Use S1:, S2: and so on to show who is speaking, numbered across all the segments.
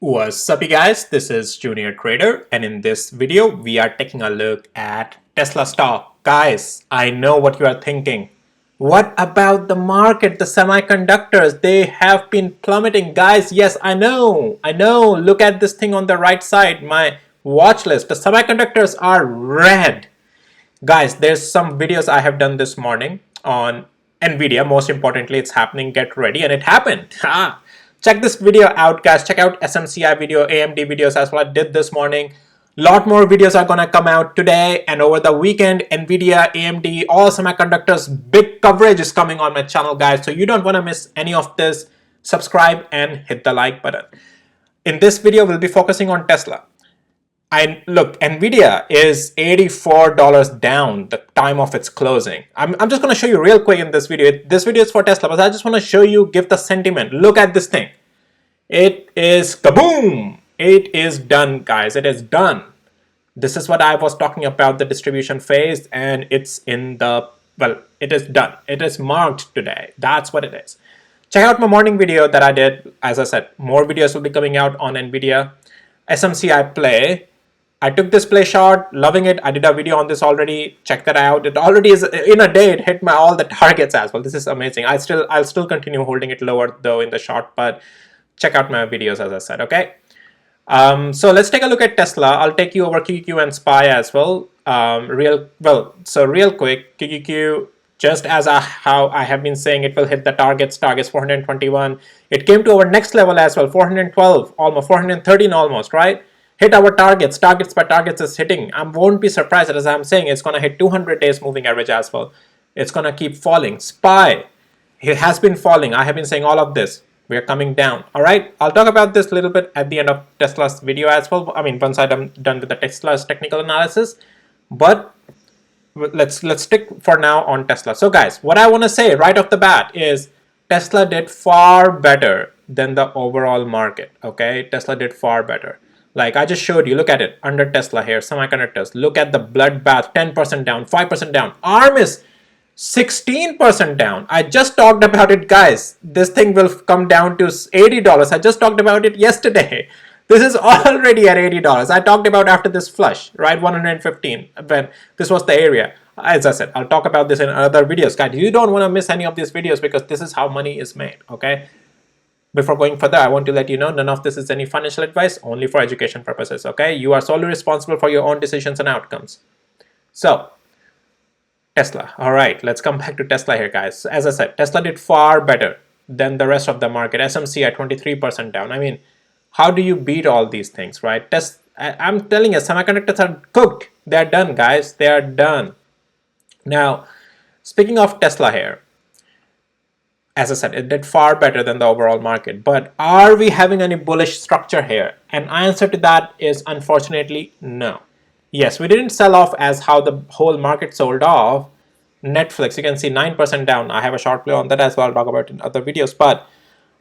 S1: What's up, you guys? This is Junior Trader, and in this video, we are taking a look at Tesla stock. Guys, I know what you are thinking. What about the market, the semiconductors? They have been plummeting. Guys, yes, I know. Look at this thing on the right side, my watch list. The semiconductors are red. Guys, there's some videos I have done this morning on Nvidia. Most importantly, it's happening. Get ready, and it happened. Check this video out, guys. Check out SMCI video, AMD videos as well. I did this morning. Lot more videos are gonna come out today and over the weekend. Nvidia, AMD, all semiconductors, big coverage is coming on my channel, guys. So you don't want to miss any of this. Subscribe and hit the like button. In this video, we'll be focusing on Tesla. And look, Nvidia is $84 down the time of its closing. I'm just going to show you real quick in this video. This video is for Tesla, but I just want to show you, give the sentiment. Look at this thing. It is kaboom. It is done, guys. It is done. This is what I was talking about, the distribution phase, and it's in the, well, it is done. It is marked today. That's what it is. Check out my morning video that I did. As I said, more videos will be coming out on Nvidia. SMCI play. I took this play short, loving it. I did a video on this already. Check that out. It already is in a day. It hit all the targets as well. This is amazing. I'll still continue holding it lower though in the short, but check out my videos as I said. Okay. So let's take a look at Tesla. I'll take you over QQQ and SPY as well. Real quick, QQQ. Just as how I have been saying, it will hit the targets 421. It came to our next level as well, 412, almost 413 almost, right? Hit our targets by targets is hitting. I won't be surprised, as I'm saying, it's going to hit 200 days moving average as well. It's going to keep falling. SPY, it has been falling. I have been saying all of this. We are coming down. All right, I'll talk about this a little bit at the end of Tesla's video as well. I mean, once I'm done with the Tesla's technical analysis, but let's stick for now on Tesla. So guys, what I want to say right off the bat is Tesla did far better than the overall market. Okay, Tesla did far better. Like I just showed you, look at it under Tesla here, semiconductors. Look at the bloodbath, 10% down, 5% down. ARM is 16% down. I just talked about it, guys. This thing will come down to $80. I just talked about it yesterday. This is already at $80. I talked about after this flush, right? 115, when this was the area. As I said, I'll talk about this in other videos. Guys, you don't want to miss any of these videos because this is how money is made, okay? Before going further, I want to let you know none of this is any financial advice, only for education purposes, okay? You are solely responsible for your own decisions and outcomes. So, Tesla. All right, let's come back to Tesla here, guys. As I said, Tesla did far better than the rest of the market. SMC at 23% down. I mean, how do you beat all these things, right? I'm telling you, semiconductors are cooked. They're done, guys. They are done. Now, speaking of Tesla here, as I said, it did far better than the overall market. But are we having any bullish structure here? And answer to that is unfortunately no. Yes, we didn't sell off as how the whole market sold off. Netflix, you can see 9% down. I have a short play on that as well. I'll talk about it in other videos. But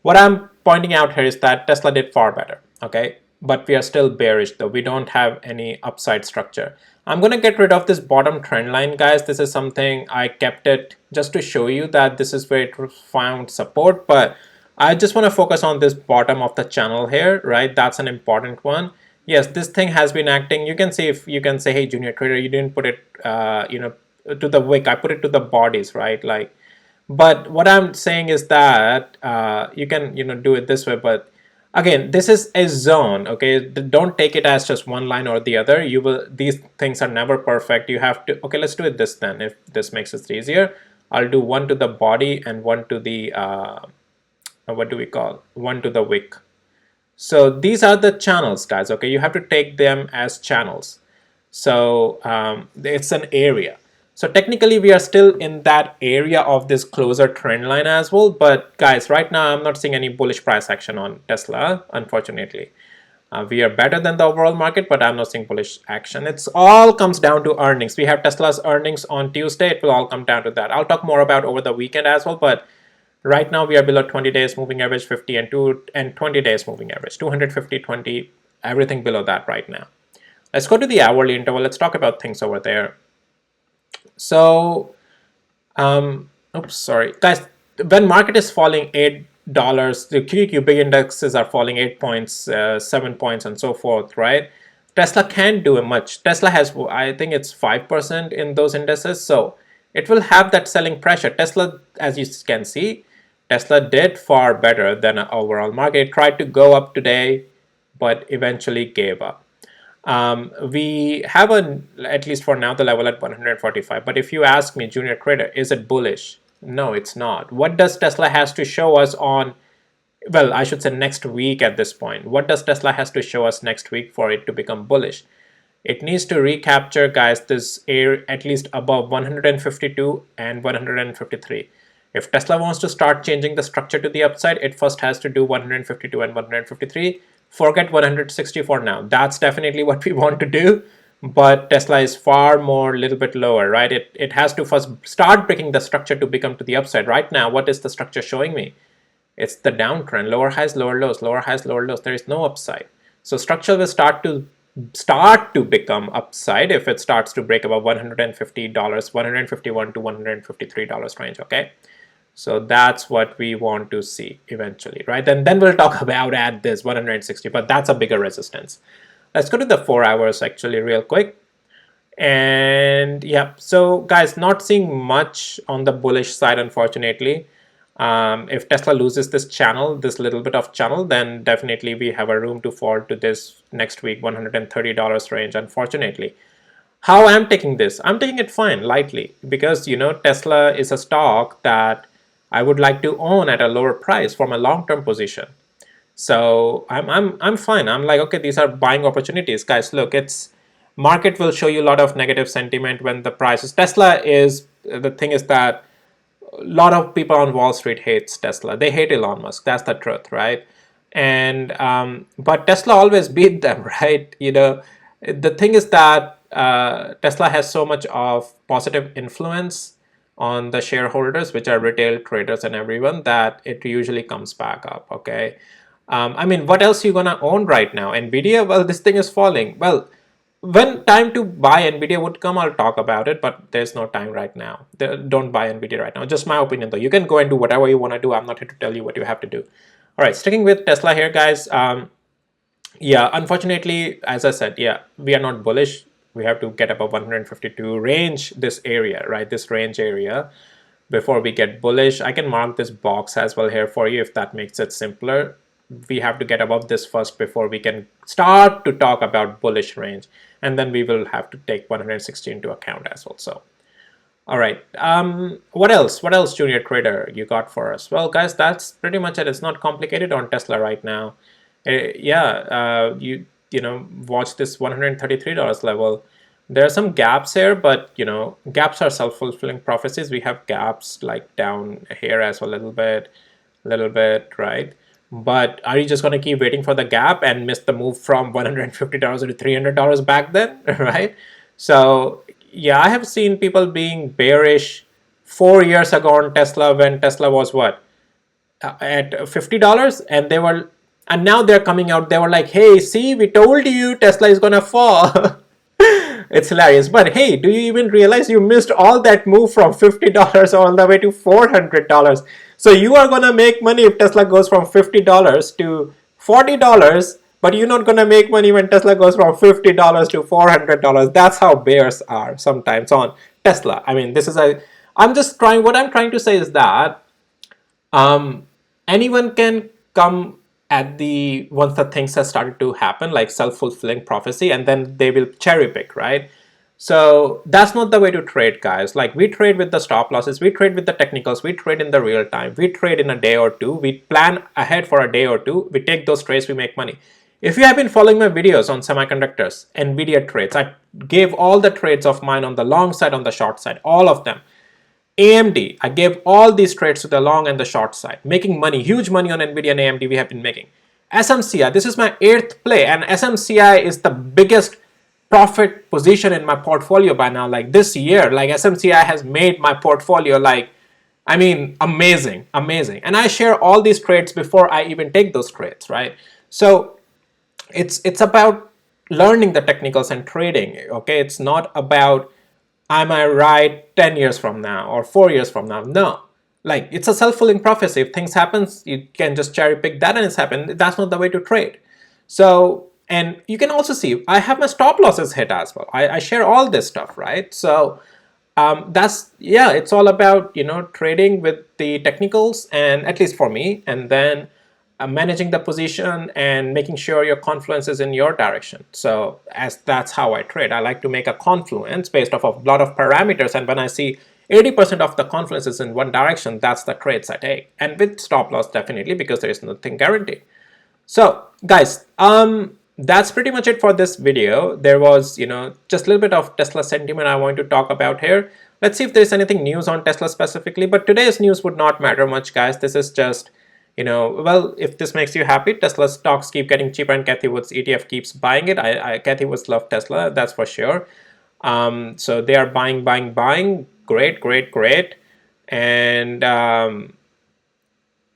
S1: what I'm pointing out here is that Tesla did far better. Okay, but we are still bearish though. We don't have any upside structure. I'm going to get rid of this bottom trend line, guys. This is something I kept it just to show you that this is where it found support. But I just want to focus on this bottom of the channel here, right? That's an important one. Yes, this thing has been acting. You can see, if you can say, hey, Junior Trader, you didn't put it, to the wick. I put it to the bodies, right? Like, but what I'm saying is that you can, do it this way, but again, this is a zone, okay? Don't take it as just one line or the other. These things are never perfect. You have to, okay, let's do it this then, if this makes it easier. I'll do one to the body and one to the, what do we call? One to the wick. So these are the channels, guys, okay? You have to take them as channels. So it's an area. So technically we are still in that area of this closer trend line as well. But guys, right now I'm not seeing any bullish price action on Tesla, unfortunately. We are better than the overall market, but I'm not seeing bullish action. It's all comes down to earnings. We have Tesla's earnings on Tuesday. It will all come down to that. I'll talk more about over the weekend as well, but right now we are below 20 days moving average, 50 and 20 days moving average, 250, 20, everything below that right now. Let's go to the hourly interval. Let's talk about things over there. So, oops, sorry, guys. When market is falling, dollars. The QQQ big indexes are falling 8 points, 7 points, and so forth, right? Tesla can't do much. Tesla has, I think it's 5% in those indices, so it will have that selling pressure. Tesla, as you can see, Tesla did far better than an overall market. It tried to go up today, but eventually gave up. We have at least for now, the level at 145. But if you ask me, junior trader, is it bullish? No, it's not. What does Tesla has to show us on, well, I should say next week at this point. What does Tesla has to show us next week for it to become bullish? It needs to recapture, guys, this area at least above 152 and 153. If Tesla wants to start changing the structure to the upside, it first has to do 152 and 153. Forget 160 for now. That's definitely what we want to do. But Tesla is far more, little bit lower, right? It has to first start breaking the structure to become to the upside. Right now, what is the structure showing me? It's the downtrend, lower highs, lower lows, lower highs, lower lows. There is no upside. So structure will start to become upside if it starts to break above $150, $151 to $153 range, okay? So that's what we want to see eventually, right? And then we'll talk about at this 160, but that's a bigger resistance. Let's go to the 4 hours actually real quick. And yeah, so guys, not seeing much on the bullish side, unfortunately. If Tesla loses this channel, this little bit of channel, then definitely we have a room to fall to this next week $130 range, unfortunately. How I'm taking this? I'm taking it fine, lightly, because Tesla is a stock that I would like to own at a lower price from a long-term position. So I'm fine. I'm like, okay, these are buying opportunities, guys. Look, it's market will show you a lot of negative sentiment when the prices. Tesla is, the thing is that a lot of people on Wall Street hates Tesla. They hate Elon Musk. That's the truth, right? And but Tesla always beat them, right? The thing is that Tesla has so much of positive influence on the shareholders, which are retail traders and everyone, that it usually comes back up. Okay. I mean, what else are you gonna own right now? Nvidia? Well, this thing is falling. Well, when time to buy Nvidia would come, I'll talk about it, but there's no time right now. Don't buy Nvidia right now. Just my opinion, though. You can go and do whatever you want to do. I'm not here to tell you what you have to do. All right, sticking with Tesla here, guys. Yeah, unfortunately, as I said, yeah, we are not bullish. We have to get above 152 range, this area, right? This range area before we get bullish. I can mark this box as well here for you if that makes it simpler. We have to get above this first before we can start to talk about bullish range, and then we will have to take 160 into account as well. So all right, what else, junior trader, you got for us? Well, guys, that's pretty much it. It's not complicated on Tesla right now. Watch this $133 level. There are some gaps here, but gaps are self-fulfilling prophecies. We have gaps like down here as well, a little bit, right? But are you just going to keep waiting for the gap and miss the move from $150 to $300 back then, right? So yeah, I have seen people being bearish 4 years ago on Tesla when Tesla was what? At $50, and now they're coming out. They were like, hey, see, we told you Tesla is gonna fall. It's hilarious. But hey, do you even realize you missed all that move from $50 all the way to $400? So you are gonna make money if Tesla goes from $50 to $40, but you're not gonna make money when Tesla goes from $50 to $400. That's how bears are sometimes on Tesla. I mean, what I'm trying to say is that anyone can come at once the things have started to happen, like self-fulfilling prophecy, and then they will cherry pick, right? So that's not the way to trade, guys. Like, we trade with the stop losses, we trade with the technicals, we trade in the real time, we trade in a day or two, we plan ahead for a day or two, we take those trades, we make money. If you have been following my videos on semiconductors, Nvidia trades, I gave all the trades of mine on the long side, on the short side, all of them. AMD, I gave all these trades to the long and the short side, making money, huge money on Nvidia and AMD we have been making. SMCI, this is my 8th play, and SMCI is the biggest profit position in my portfolio by now. Like, this year, like, SMCI has made my portfolio, like, I mean, amazing. And I share all these trades before I even take those trades, right? So it's about learning the technicals and trading, okay? It's not about, am I right 10 years from now or 4 years from now? No. Like, it's a self-fulfilling prophecy. If things happen, you can just cherry pick that and it's happened. That's not the way to trade. So, and you can also see I have my stop losses hit as well. I share all this stuff, right? So that's, yeah, it's all about, trading with the technicals, and at least for me, and then managing the position and making sure your confluence is in your direction. So as that's how I trade. I like to make a confluence based off of a lot of parameters, and when I see 80% of the confluence is in one direction, that's the trades I take. And with stop loss, definitely, because there is nothing guaranteed. So guys, that's pretty much it for this video. There was, just a little bit of Tesla sentiment I want to talk about here. Let's see if there's anything news on Tesla specifically, but today's news would not matter much, guys. This is just, well, if this makes you happy, Tesla stocks keep getting cheaper and Cathie Wood's ETF keeps buying it. Cathie Woods love Tesla, that's for sure. So they are buying, buying, buying. Great, great, great. And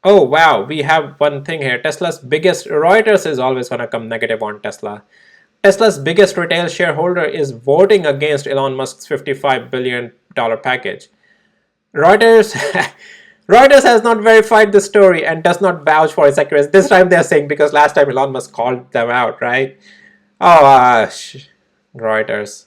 S1: oh wow, we have one thing here. Tesla's biggest, Reuters is always going to come negative on Tesla. Tesla's biggest retail shareholder is voting against Elon Musk's $55 billion package. Reuters Reuters has not verified the story and does not vouch for its accuracy. This time they're saying, because last time Elon Musk called them out, right? Oh, Reuters.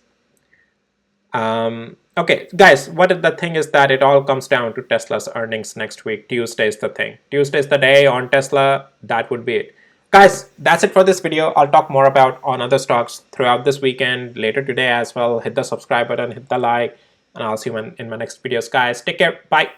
S1: Okay, guys, what the thing is that it all comes down to Tesla's earnings next week. Tuesday is the thing. Tuesday is the day on Tesla. That would be it. Guys, that's it for this video. I'll talk more about on other stocks throughout this weekend, later today as well. Hit the subscribe button, hit the like, and I'll see you in my next videos, guys. Take care. Bye.